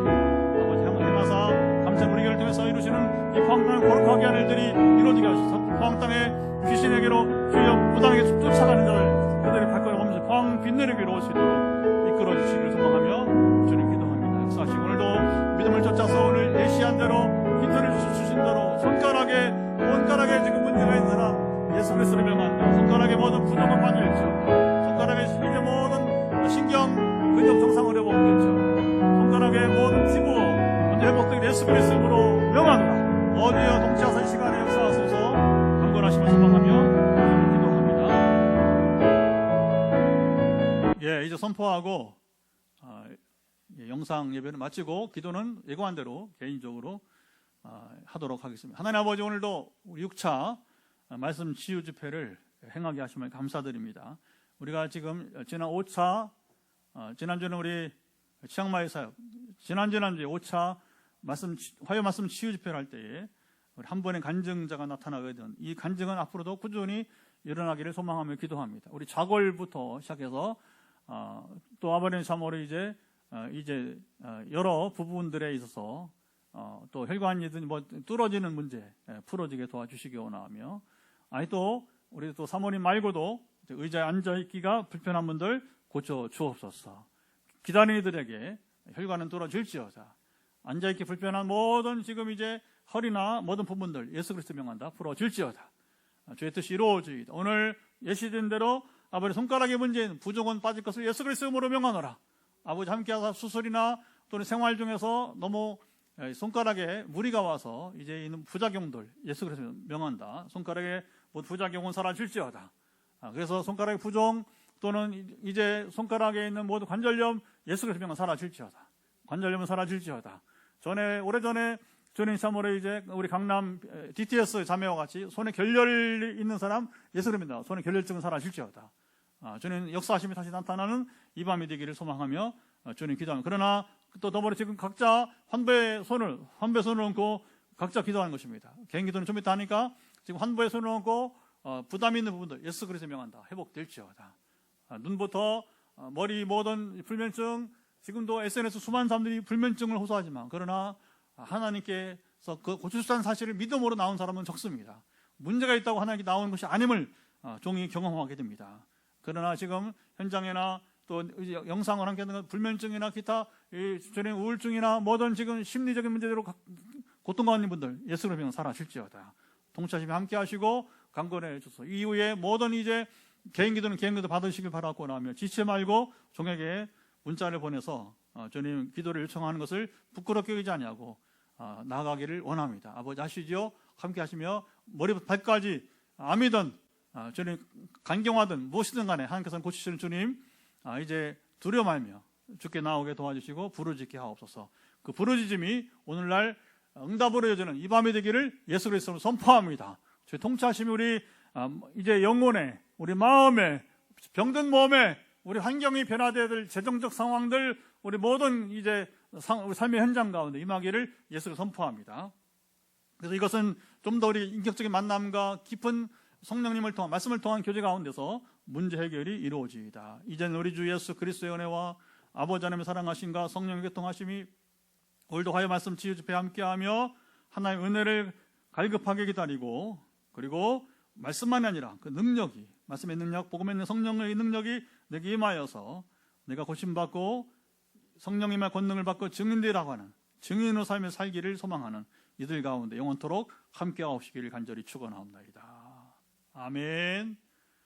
아버지 행하사 감사한 우리 교회를 통해서 이루시는 이 포항 땅을 거룩하게 하는 일들이 이루어지게 하소서. 포항 땅에 귀신에게로 주여 부당하게 쫓아가는 자들 그들의 발걸음 없이 포항 빛내리게 이루어지도록 이끌어 주시기를 소망하며 주님 기도합니다. 역사하시고 오늘도 믿음을 쫓아서 오늘 예시한 대로 힌트를 주신 대로 손가락에 지금 문제가 있는 사람 예수 그리스도를 명한다. 손가락에 모든 부정은 빠질지어다. 손가락에 이제 모든 신경 근육 정상 어려움 없겠죠. 손가락에 모든 피부 먼저 회복되기 예수 그리스도로 명하노라. 어디여 동치하사 이 시간에 역사하소서. 강건하시며 소망하며 기도합니다. 예, 이제 선포하고 영상 예배는 마치고 기도는 예고한 대로 개인적으로 하도록 하겠습니다. 하나님 아버지 오늘도 6차 말씀 치유 집회를 행하게 하시면 감사드립니다. 우리가 지금 지난 5차 지난주는 우리 치앙마이 사역 지난주에 5차 화요 말씀 치유 집회를 할 때에 우리 한 번의 간증자가 나타나거든. 이 간증은 앞으로도 꾸준히 일어나기를 소망하며 기도합니다. 우리 좌골부터 시작해서 또 아버님 참으로 이제 여러 부분들에 있어서 또 혈관이든 뭐 뚫어지는 문제 풀어지게 도와주시기 원하며, 또 우리 또 사모님 말고도 의자에 앉아 있기가 불편한 분들 고쳐 주옵소서. 기다리는 이들에게 혈관은 뚫어질지어다. 앉아 있기 불편한 모든 지금 이제 허리나 모든 부분들 예수 그리스도 명한다 풀어질지어다. 주의 뜻이 이루어지이다. 오늘 예시된 대로 아버지 손가락의 문제인 부종은 빠질 것을 예수 그리스도 이름으로 명하노라. 아버지 함께하사 수술이나 또는 생활 중에서 너무 손가락에 무리가 와서 이제 있는 부작용들 예수 그리스도 명한다. 손가락에 부작용은 사라질지어다. 그래서 손가락의 부종 또는 이제 손가락에 있는 모든 관절염 예수 그리스도 명한 사라질지어다. 관절염은 사라질지어다. 오래전에 저는 참으로 이제 우리 강남 DTS 자매와 같이 손에 결혈 있는 사람 예수 그리스도입니다. 손에 결혈증은 사라질지어다. 주님 역사하심이 다시 나타나는 이 밤이 되기를 소망하며 주님 기도합니다. 그러나 또 더불어 지금 각자 환부에 손을 얹고 각자 기도하는 것입니다. 개인 기도는 좀 이따 하니까 지금 환부에 손을 얹고 부담 있는 부분들 예수 그리스도 명한다. 회복될지어다. 눈부터 머리 모든 불면증, 지금도 SNS 수많은 사람들이 불면증을 호소하지만 그러나 하나님께서 그 고출산 사실을 믿음으로 나온 사람은 적습니다. 문제가 있다고 하나님께 나오는 것이 아님을 종이 경험하게 됩니다. 그러나 지금 현장이나 또 영상을 함께 하는 불면증이나 기타 우울증이나 모든 지금 심리적인 문제대로 고통받는 분들 예수 그리스도로 사라질지어다. 동차심에 함께 하시고 강건해 주소서. 이후에 모든 이제 개인 기도는 개인 기도 받으시길 바라고 하며 지체 말고 종에게 문자를 보내서 주님 기도를 요청하는 것을 부끄럽게 여기지 아니하고 나아가기를 원합니다. 아버지 아시죠? 함께 하시며 머리부터 발까지 암이든 주님 간경화든 무엇이든 간에 하나님께서는 고치시는 주님 이제 두려워 말며 주께 나오게 도와주시고 부르짖게 하옵소서. 그 부르짖음이 오늘날 응답으로 이어지는 이 밤이 되기를 예수 그리스도로 선포합니다. 주의 통치하심이 우리 이제 영혼에 우리 마음에 병든 몸에 우리 환경이 변화되어야 될 재정적 상황들 우리 모든 이제 우리 삶의 현장 가운데 임하기를 예수로 선포합니다. 그래서 이것은 좀 더 우리 인격적인 만남과 깊은 성령님을 통한 말씀을 통한 교제 가운데서 문제 해결이 이루어지이다. 이제는 우리 주 예수 그리스도의 은혜와 아버지 하나님의 사랑하심과 성령의 교통하심이 오늘도 화요 말씀 치유 집회 함께하며 하나님의 은혜를 갈급하게 기다리고 그리고 말씀만이 아니라 그 능력이 말씀의 능력, 복음의 능력, 성령의 능력이 내게 임하여서 내가 고침받고 성령님의 권능을 받고 증인되라고 하는 증인의 삶을 살기를 소망하는 이들 가운데 영원토록 함께하옵시기를 간절히 축원하옵나이다. 아멘.